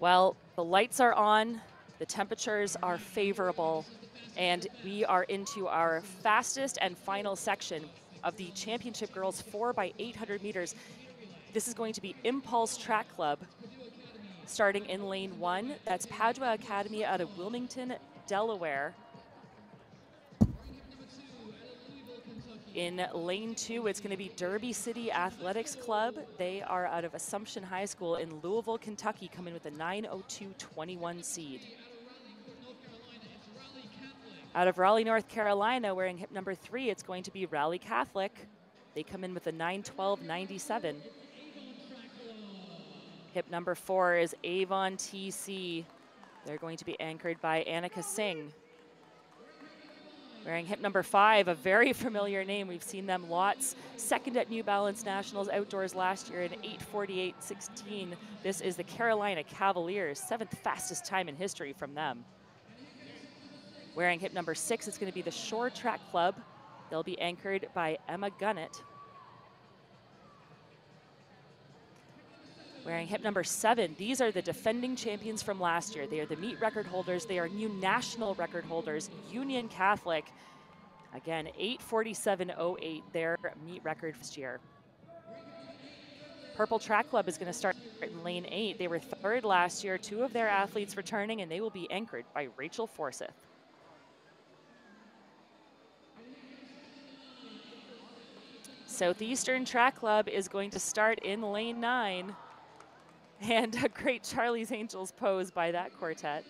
Well, the lights are on, the temperatures are favorable, and we are into our fastest and final section of the Championship Girls 4x800 meters. This is going to be Impulse Track Club starting in lane 1. That's Padua Academy out of Wilmington, Delaware. In lane 2, it's going to be Derby City Athletics Club. They are out of Assumption High School in Louisville, Kentucky, coming with a 9:02:21 seed. Out of Raleigh, North Carolina, wearing hip number 3, it's going to be Raleigh Catholic. They come in with a 9:12:97. Hip number 4 is Avon TC. They're going to be anchored by Annika Singh. Wearing hip number 5, a very familiar name. We've seen them lots. Second at New Balance Nationals Outdoors last year in 8:48:16. This is the Carolina Cavaliers, 7th fastest time in history from them. Wearing hip number 6, it's going to be the Shore Track Club. They'll be anchored by Emma Gunnett. Wearing hip number 7, these are the defending champions from last year. They are the meet record holders. They are new national record holders, Union Catholic. Again, 8:47:08, their meet record this year. Purple Track Club is going to start in lane 8. They were 3rd last year. 2 of their athletes returning, and they will be anchored by Rachel Forsyth. Southeastern Track Club is going to start in lane 9. And a great Charlie's Angels pose by that quartet.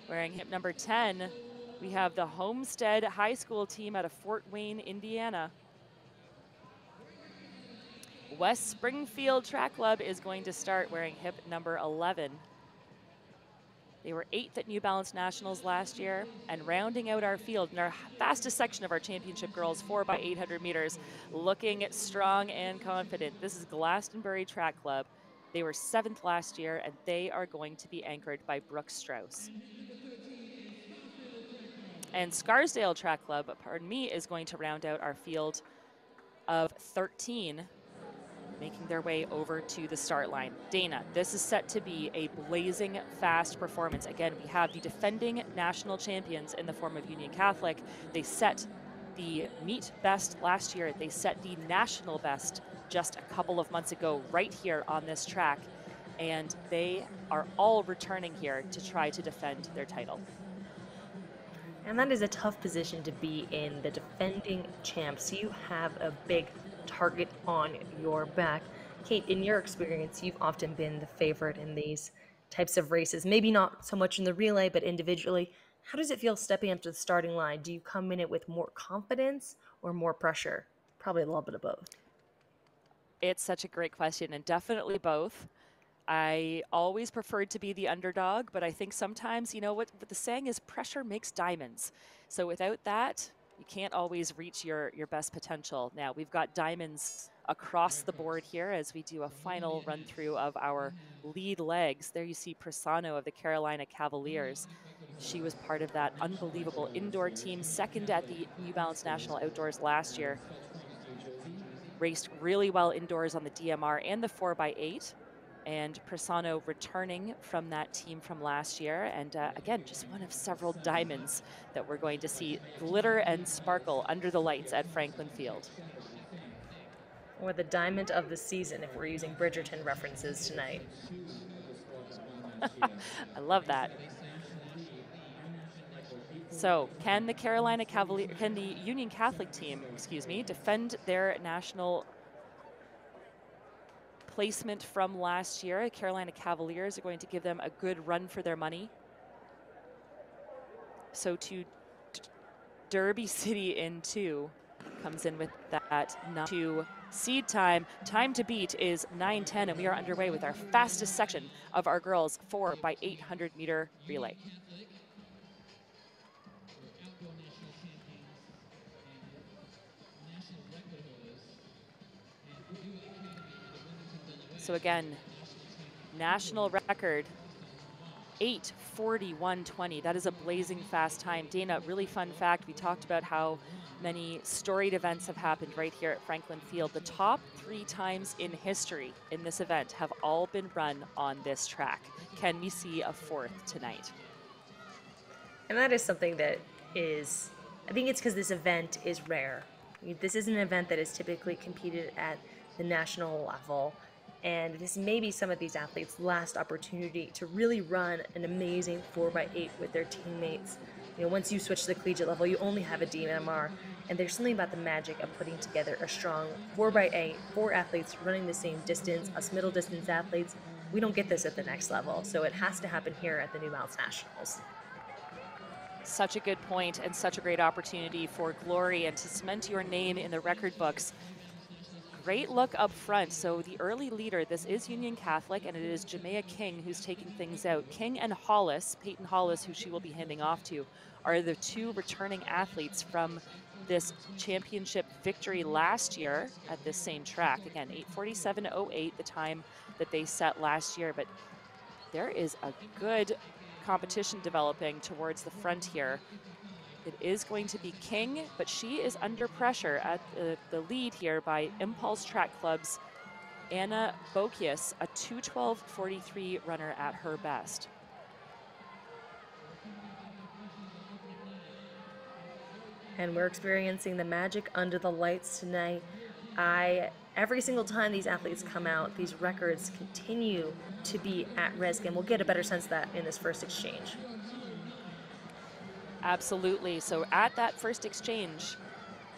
Wearing hip number 10, we have the Homestead High School team out of Fort Wayne, Indiana. West Springfield Track Club is going to start wearing hip number 11. They were 8th at New Balance Nationals last year, and rounding out our field in our fastest section of our Championship Girls 4x800 meters, looking strong and confident. This is Glastonbury Track Club. They were 7th last year, and they are going to be anchored by Brooke Strauss. And Scarsdale Track Club, pardon me, is going to round out our field of 13, making their way over to the start line. Dana, this is set to be a blazing fast performance. Again, we have the defending national champions in the form of Union Catholic. They set the meet best last year. They set the national best just a couple of months ago right here on this track, and they are all returning here to try to defend their title. And that is a tough position to be in, the defending champs. You have a big target on your back. Kate, in your experience, you've often been the favorite in these types of races, maybe not so much in the relay, but individually. How does it feel stepping up to the starting line? Do you come in it with more confidence or more pressure? Probably a little bit of both. It's such a great question, and definitely both. I always preferred to be the underdog, but I think sometimes, you know, what the saying is, pressure makes diamonds. So without that, you can't always reach your best potential. Now, we've got diamonds across the board here as we do a final run through of our lead legs. There you see Prisano of the Carolina Cavaliers. She was part of that unbelievable indoor team, 2nd at the New Balance National Outdoors last year. Raced really well indoors on the DMR and the 4x8. And Prisano returning from that team from last year. And again, just one of several diamonds that we're going to see glitter and sparkle under the lights at Franklin Field. Or the diamond of the season, if we're using Bridgerton references tonight. I love that. So can the can the Union Catholic team, defend their national placement from last year? Carolina Cavaliers are going to give them a good run for their money. So to Derby City in 2 comes in with that 9:02 seed time. Time to beat is 9:10, and we are underway with our fastest section of our girls 4x800 meter relay. So again, national record 8:41:20. That is a blazing fast time. Dana, really fun fact. We talked about how many storied events have happened right here at Franklin Field. The top 3 times in history in this event have all been run on this track. Can we see a 4th tonight? And that is something that I think it's because this event is rare. This is an event that is typically competed at the national level. And this may be some of these athletes' last opportunity to really run an amazing 4x8 with their teammates. Once you switch to the collegiate level, you only have a DMR. And there's something about the magic of putting together a strong 4x8, 4 athletes running the same distance, us middle distance athletes. We don't get this at the next level. So it has to happen here at the New Balance Nationals. Such a good point and such a great opportunity for glory and to cement your name in the record books. Great look up front. So the early leader, this is Union Catholic, and it is Jamea King who's taking things out. King and Hollis, Peyton Hollis, who she will be handing off to, are the 2 returning athletes from this championship victory last year at this same track. Again, 8:47:08, the time that they set last year. But there is a good competition developing towards the front here. It is going to be King, but she is under pressure at the lead here by Impulse Track Club's Anna Bokius, a 2:12:43 runner at her best. And we're experiencing the magic under the lights tonight. Every single time these athletes come out, these records continue to be at risk, and we'll get a better sense of that in this first exchange. Absolutely. So at that first exchange,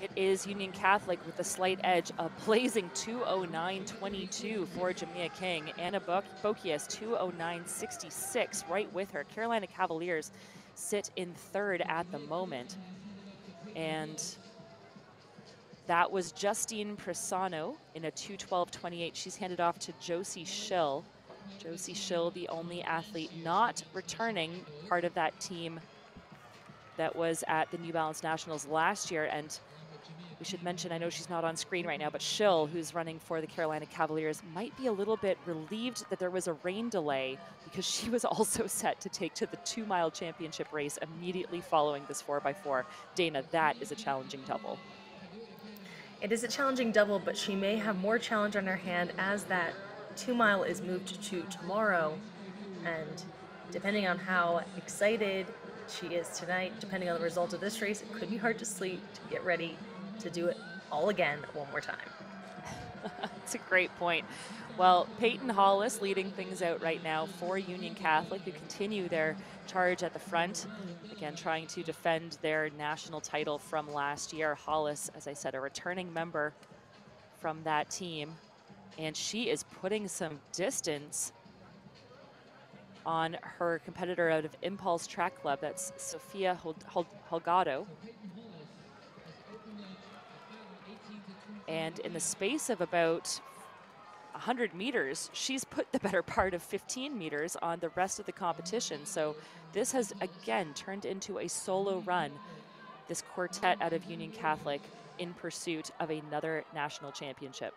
it is Union Catholic with a slight edge, a blazing 2:09:22 for Jamea King. Anna Bokias, 2:09:66, right with her. Carolina Cavaliers sit in 3rd at the moment. And that was Justine Prisano in a 2:12:28. She's handed off to Josie Schill. Josie Schill, the only athlete not returning, part of that team that was at the New Balance Nationals last year. And we should mention, I know she's not on screen right now, but Schill, who's running for the Carolina Cavaliers, might be a little bit relieved that there was a rain delay because she was also set to take to the 2-mile championship race immediately following this 4x4. Dana, that is a challenging double. It is a challenging double, but she may have more challenge on her hand as that 2-mile is moved to tomorrow. And depending on how excited she is tonight, depending on the result of this race, it could be hard to sleep to get ready to do it all again one more time. That's a great point. Well, Peyton Hollis leading things out right now for Union Catholic, who continue their charge at the front. Again, trying to defend their national title from last year. Hollis, as I said, a returning member from that team. And she is putting some distance on her competitor out of Impulse Track Club. That's Sofia Holgado. And in the space of about 100 meters, she's put the better part of 15 meters on the rest of the competition. So this has, again, turned into a solo run, this quartet out of Union Catholic in pursuit of another national championship.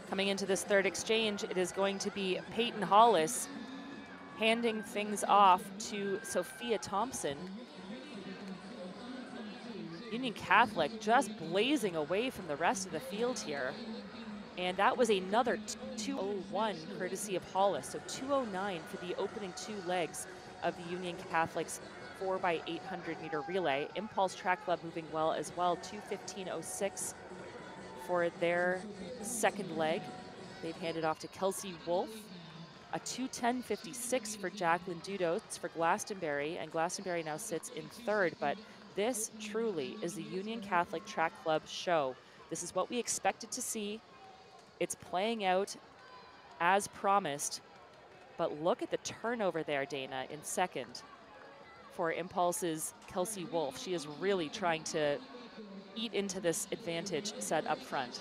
Coming into this 3rd exchange, it is going to be Peyton Hollis handing things off to Sophia Thompson. Union Catholic just blazing away from the rest of the field here. And that was another 2:01 courtesy of Hollis. So 2:09 for the opening 2 legs of the Union Catholic's 4x800-meter relay. Impulse Track Club moving well as well. 2:15:06 for their 2nd leg. They've handed off to Kelsey Wolf. A 2:10:56 for Jacqueline Dudos for Glastonbury, and Glastonbury now sits in 3rd. But this truly is the Union Catholic Track Club show. This is what we expected to see. It's playing out as promised. But look at the turnover there, Dana, in 2nd for Impulse's Kelsey Wolf. She is really trying to eat into this advantage set up front.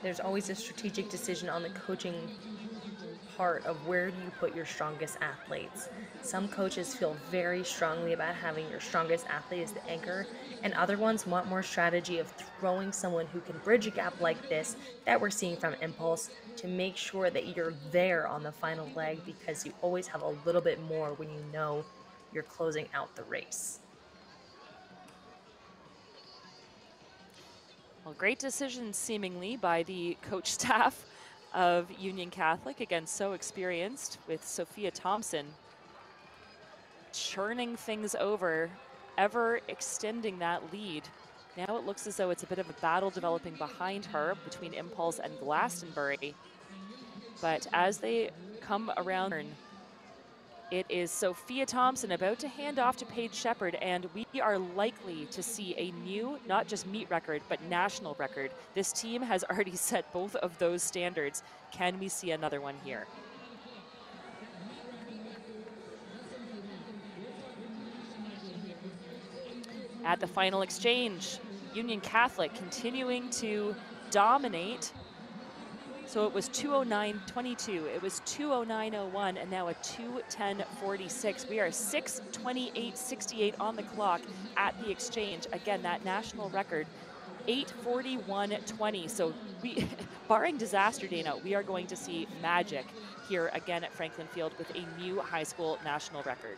There's always a strategic decision on the coaching part of where do you put your strongest athletes. Some coaches feel very strongly about having your strongest athlete as the anchor, and other ones want more strategy of throwing someone who can bridge a gap like this that we're seeing from Impulse to make sure that you're there on the final leg, because you always have a little bit more when you know you're closing out the race. Well, great decision seemingly by the coach staff of Union Catholic, again, so experienced, with Sophia Thompson churning things over, ever extending that lead. Now it looks as though it's a bit of a battle developing behind her between Impulse and Glastonbury. But as they come around, it is Sophia Thompson about to hand off to Paige Shepard, and we are likely to see a new, not just meet record, but national record. This team has already set both of those standards. Can we see another one here? At the final exchange, Union Catholic continuing to dominate. So it was 2:09.22, it was 2:09.01, and now a 2:10.46. We are 6:28.68 on the clock at the exchange. Again, that national record, 8:41.20. So we, barring disaster, Dana, we are going to see magic here again at Franklin Field with a new high school national record.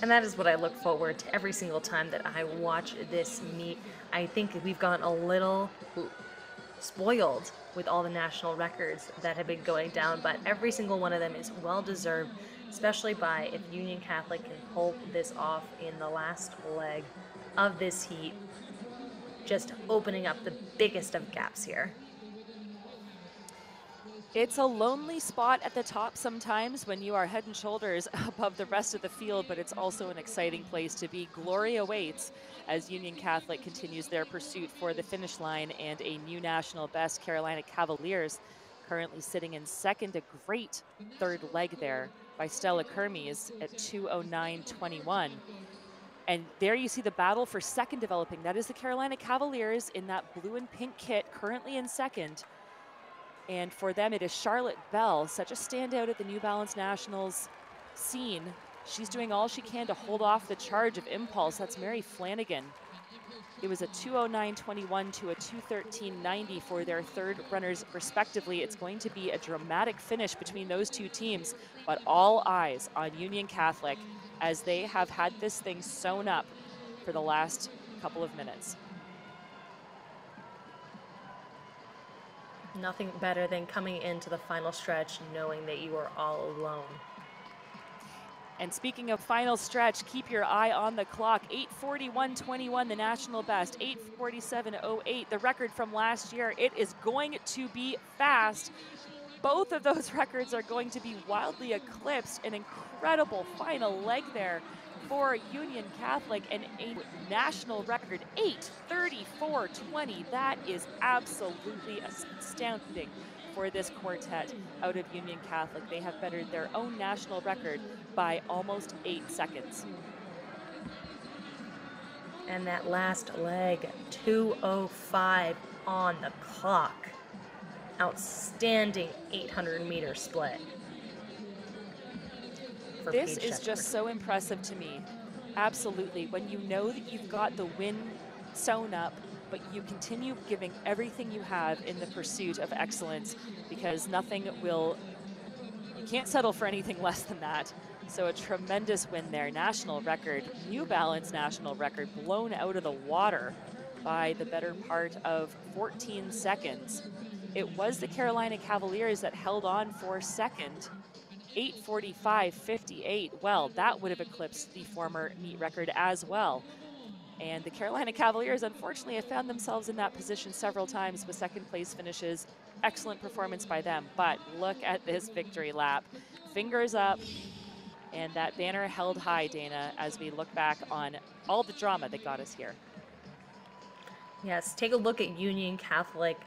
And that is what I look forward to every single time that I watch this meet. I think we've gotten a little spoiled with all the national records that have been going down, but every single one of them is well deserved, especially by if Union Catholic can pull this off in the last leg of this heat, just opening up the biggest of gaps here. It's a lonely spot at the top sometimes when you are head and shoulders above the rest of the field, but it's also an exciting place to be. Glory awaits as Union Catholic continues their pursuit for the finish line and a new national best. Carolina Cavaliers currently sitting in second, a great third leg there by Stella Kermes at 2:09.21. And there you see the battle for second developing. That is the Carolina Cavaliers in that blue and pink kit, currently in second. And for them, it is Charlotte Bell, such a standout at the New Balance Nationals scene. She's doing all she can to hold off the charge of Impulse. That's Mary Flanagan. It was a 2:09.21 to a 2:13.90 for their third runners, respectively. It's going to be a dramatic finish between those two teams, but all eyes on Union Catholic as they have had this thing sewn up for the last couple of minutes. Nothing better than coming into the final stretch knowing that you are all alone. And speaking of final stretch, keep your eye on the clock. 8:41.21, the national best. 8:47.08, the record from last year. It is going to be fast. Both of those records are going to be wildly eclipsed. An incredible final leg there for Union Catholic, and a national record, 8:34.20. That is absolutely astounding for this quartet out of Union Catholic. They have bettered their own national record by almost 8 seconds. And that last leg, 2:05 on the clock. Outstanding 800-meter split. This is just so impressive to me. Absolutely. When you know that you've got the win sewn up, but you continue giving everything you have in the pursuit of excellence, because nothing will, you can't settle for anything less than that. So a tremendous win there. National record, New Balance national record, blown out of the water by the better part of 14 seconds. It was the Carolina Cavaliers that held on for second. 8:45.58. Well, that would have eclipsed the former meet record as well. And the Carolina Cavaliers, unfortunately, have found themselves in that position several times with second place finishes. Excellent performance by them. But look at this victory lap. Fingers up, and that banner held high, Dana, as we look back on all the drama that got us here. Yes, take a look at Union Catholic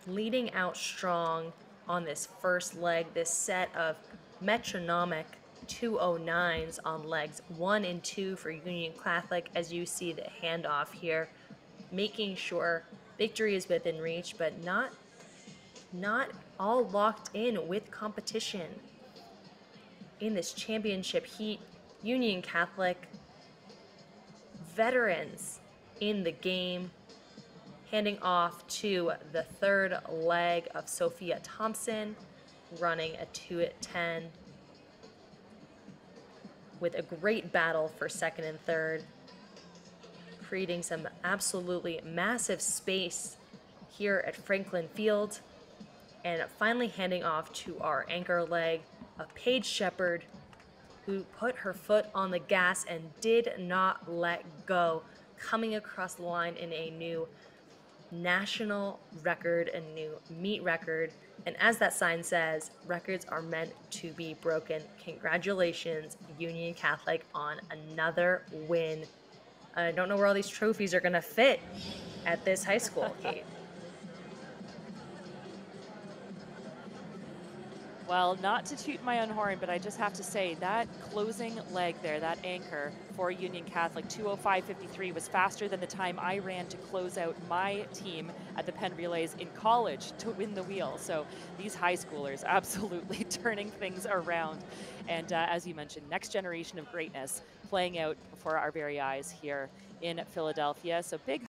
leading out strong on this first leg, this set of metronomic 2:09s on legs 1 and 2 for Union Catholic, as you see the handoff here, making sure victory is within reach, but not not all locked in with competition. In this championship heat, Union Catholic veterans in the game, handing off to the third leg of Sophia Thompson, running a 2 at 10 with a great battle for second and third, creating some absolutely massive space here at Franklin Field, and finally handing off to our anchor leg of Paige Shepard, who put her foot on the gas and did not let go, coming across the line in a new national record, a new meet record. And as that sign says, records are meant to be broken. Congratulations, Union Catholic, on another win. I don't know where all these trophies are going to fit at this high school, Kate. Well, not to toot my own horn, but I just have to say that closing leg there, that anchor for Union Catholic, 2:05:53, was faster than the time I ran to close out my team at the Penn Relays in college to win the wheel. So these high schoolers absolutely turning things around. And as you mentioned, next generation of greatness playing out before our very eyes here in Philadelphia. So big